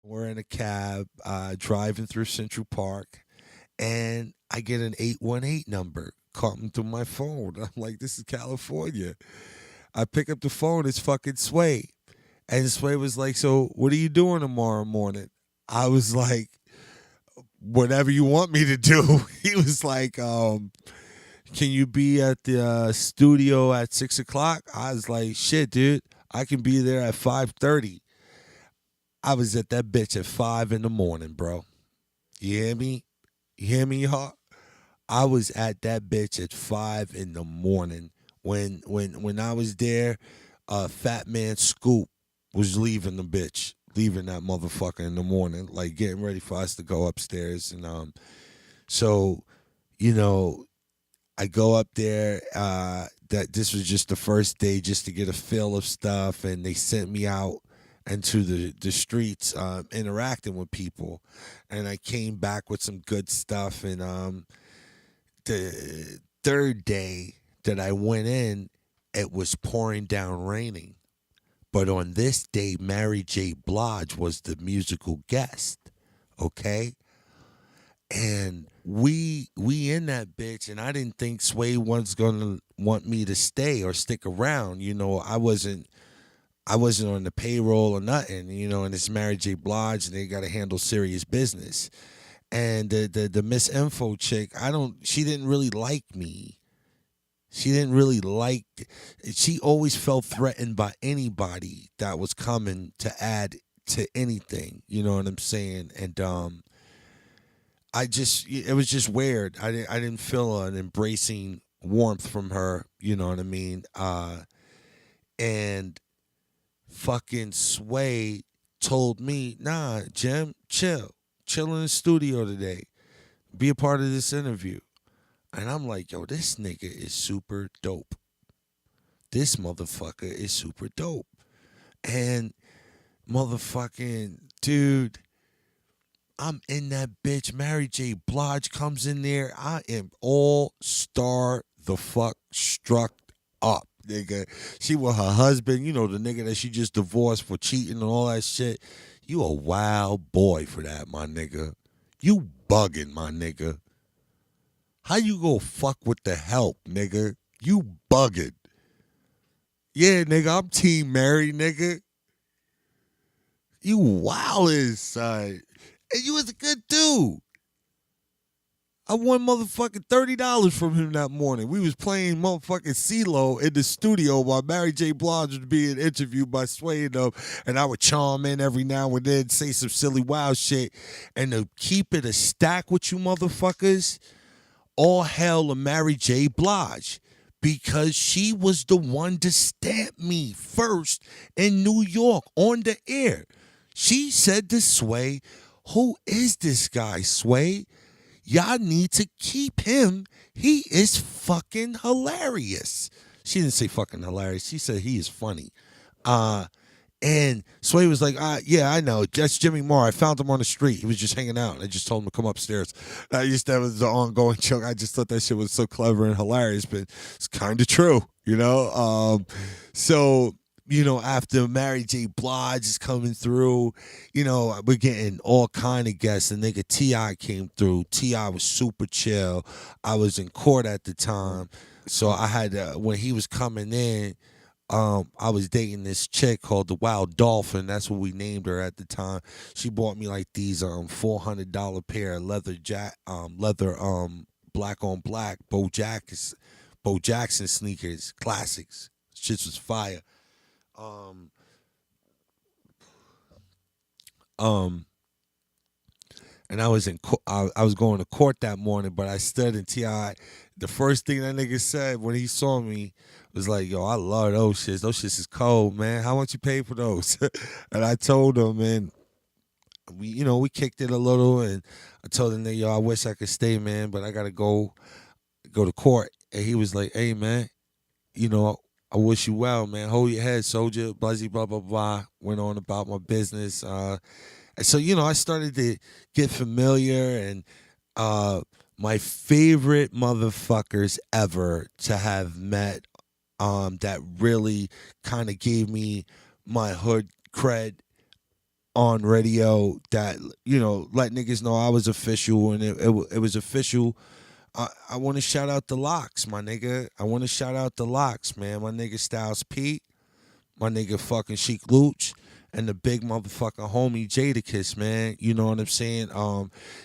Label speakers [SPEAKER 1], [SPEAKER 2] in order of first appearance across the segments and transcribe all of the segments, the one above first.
[SPEAKER 1] We're in a cab, driving through Central Park, and I get an 818 number coming through my phone. I'm like, this is California. I pick up the phone, it's fucking Sway. And Sway was like, so what are you doing tomorrow morning? I was like, whatever you want me to do. He was like, can you be at the studio at 6 o'clock? I was like, shit, dude, I can be there at 5:30. I was at that bitch at 5 in the morning, bro. You hear me? You hear me, y'all? I was at that bitch at 5 in the morning. When I was there, Fat Man Scoop was leaving the bitch, leaving that motherfucker in the morning, like getting ready for us to go upstairs. And so you know, I go up there. That this was just the first day, just to get a feel of stuff, and they sent me out into the streets, interacting with people, and I came back with some good stuff. And the third day that I went in, it was pouring down raining. But on this day, Mary J. Blige was the musical guest. Okay, and we in that bitch, and I didn't think Sway was gonna want me to stay or stick around. I wasn't on the payroll or nothing. And it's Mary J. Blige, and they got to handle serious business. And the Miss Info chick, she didn't really like me. She didn't really like. She always felt threatened by anybody that was coming to add to anything. You know what I'm saying? And it was just weird. I didn't feel an embracing warmth from her. You know what I mean? And fucking Sway told me, nah, Jim, chill in the studio today, be a part of this interview. And I'm like, yo, this nigga is super dope. This motherfucker is super dope. And motherfucking dude, I'm in that bitch. Mary J. Blige comes in there. I am all star the fuck struck up, nigga. She with her husband, the nigga that she just divorced for cheating and all that shit. You a wild boy for that, my nigga. You bugging, my nigga. How you go fuck with the help, nigga? You bugging. Yeah, nigga, I'm Team Mary, nigga. You wild inside. And you was a good dude. I won motherfucking $30 from him that morning. We was playing motherfucking CeeLo in the studio while Mary J. Blige was being interviewed by Sway and them, and I would chime in every now and then, say some silly wild shit. And to keep it a stack with you motherfuckers, all hail to Mary J. Blige. Because she was the one to stamp me first in New York on the air. She said to Sway, who is this guy, Sway? Y'all need to keep him. He is fucking hilarious. She didn't say fucking hilarious. She said he is funny. Uh, and Sway was like, yeah, I know. That's Jimmy Moore. I found him on the street. He was just hanging out. I just told him to come upstairs. That was the ongoing joke. I just thought that shit was so clever and hilarious, but it's kind of true, you know? So, after Mary J. Blige is coming through, we're getting all kind of guests. And nigga T.I. came through. T.I. was super chill. I was in court at the time. So I had, when he was coming in, I was dating this chick called the Wild Dolphin. That's what we named her at the time. She bought me like these $400 pair of leather black on black Bo Jackson sneakers, classics. Shit was fire. Um um and I was going to court that morning, but I stood in Ti. The first thing that nigga said when he saw me was like, "Yo, I love those shits. Those shits is cold, man. How much you pay for those?" And I told him, and we kicked it a little, and I told him that, "Yo, I wish I could stay, man, but I gotta go to court." And he was like, "Hey, man, you know." I wish you well, man. Hold your head, soldier. Blah, blah, blah, blah. Went on about my business. And so, I started to get familiar, and my favorite motherfuckers ever to have met, that really kind of gave me my hood cred, on radio that let niggas know I was official, and it was official. I want to shout out the Locks, my nigga. I want to shout out the Locks, man. My nigga Styles Pete, my nigga fucking Sheik Luch, and the big motherfucking homie Jadakiss, man. You know what I'm saying?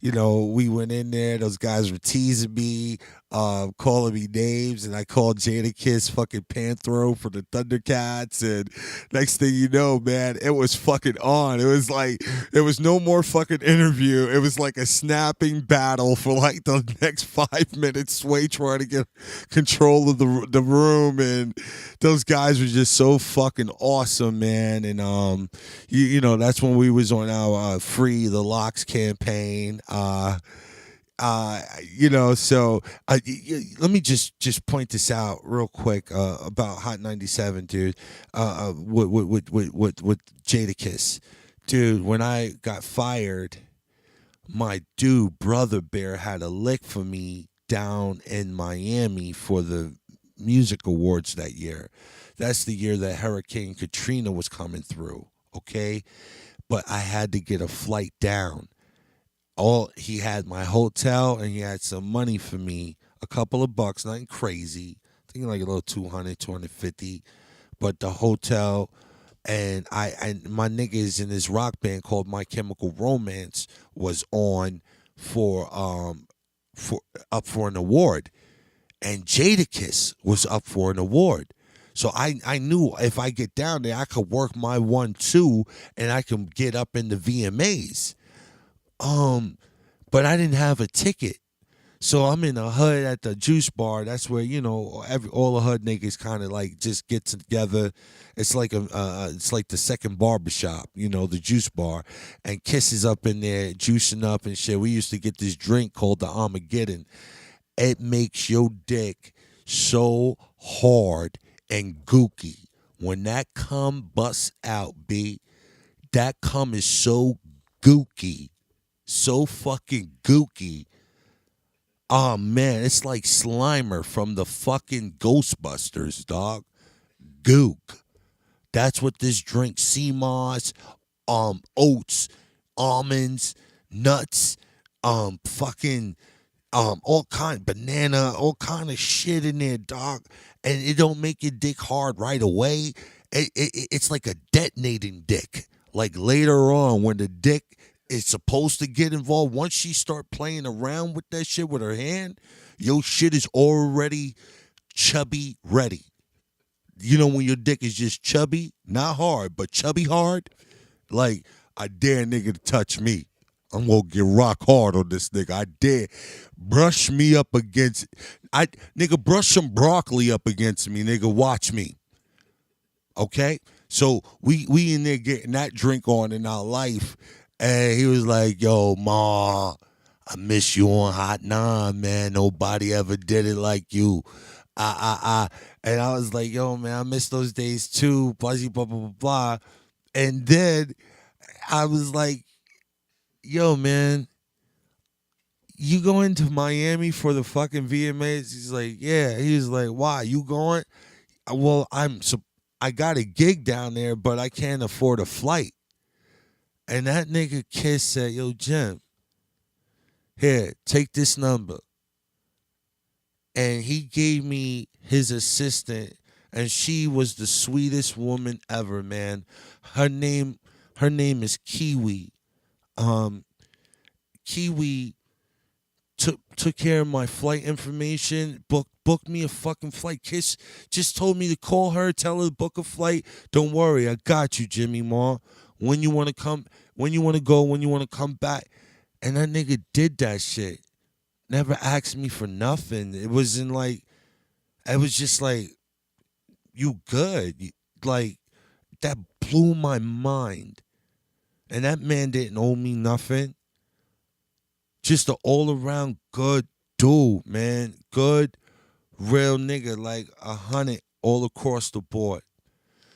[SPEAKER 1] We went in there, those guys were teasing me, calling me names, and I called Jadakiss fucking Panthro for the Thundercats, and next thing you know, man, it was fucking on. It was like, it was no more fucking interview. It was like a snapping battle for like the next 5 minutes. Sway trying to get control of the room, and those guys were just so fucking awesome, man. And that's when we was on our Free the Locks campaign. Let me just point this out real quick about Hot 97, dude. With Jadakiss, dude. When I got fired, my dude Brother Bear had a lick for me down in Miami for the music awards that year. That's the year that Hurricane Katrina was coming through. Okay, but I had to get a flight down. He had my hotel, and he had some money for me, a couple of bucks, nothing crazy. I think like a little 200, 250, but the hotel, and my niggas in this rock band called My Chemical Romance was on for up for an award, and Jadakiss was up for an award. So I knew if I get down there, I could work my 1-2, and I can get up in the VMAs. But I didn't have a ticket. So I'm in the hood at the juice bar. That's where, all the hood niggas kind of like just get together. It's like it's like the second barbershop, the juice bar. And Kiss is up in there juicing up and shit. We used to get this drink called the Armageddon. It makes your dick so hard and gooky. When that cum busts out, B, that cum is so gooky. So fucking gooky. Oh man, it's like Slimer from the fucking Ghostbusters, dog. Gook. That's what this drink. Sea moss, oats, almonds, nuts, fucking all kind banana, all kind of shit in there, dog. And it don't make your dick hard right away. It's like a detonating dick. Like later on, when the dick is supposed to get involved, once she start playing around with that shit with her hand, your shit is already chubby ready. When your dick is just chubby, not hard, but chubby hard, like, I dare nigga to touch me. I'm gonna get rock hard on this nigga. I dare. Brush me up against, nigga, brush some broccoli up against me, nigga, watch me. Okay? So we in there getting that drink on in our life. And he was like, yo, Ma, I miss you on Hot 9, man. Nobody ever did it like you. And I was like, yo, man, I miss those days too. Blah, blah, blah, blah, blah. And then I was like, yo, man, you going to Miami for the fucking VMAs? He's like, yeah. He was like, why? You going? Well, I got a gig down there, but I can't afford a flight. And that nigga Kiss said, yo, Jim, here, take this number. And he gave me his assistant, and she was the sweetest woman ever, man. Her name is Kiwi. Kiwi took care of my flight information, booked me a fucking flight. Kiss just told me to call her, tell her to book a flight. Don't worry, I got you, Jimmy Ma. When you want to come, when you want to go, when you want to come back. And that nigga did that shit. Never asked me for nothing. It was just like, you good. Like, that blew my mind. And that man didn't owe me nothing. Just an all-around good dude, man. Good, real nigga, like 100 all across the board.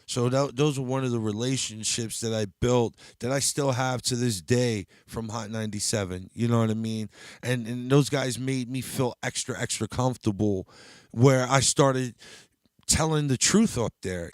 [SPEAKER 1] So those are one of the relationships that I built that I still have to this day from Hot 97. You know what I mean? And those guys made me feel extra, extra comfortable where I started telling the truth up there.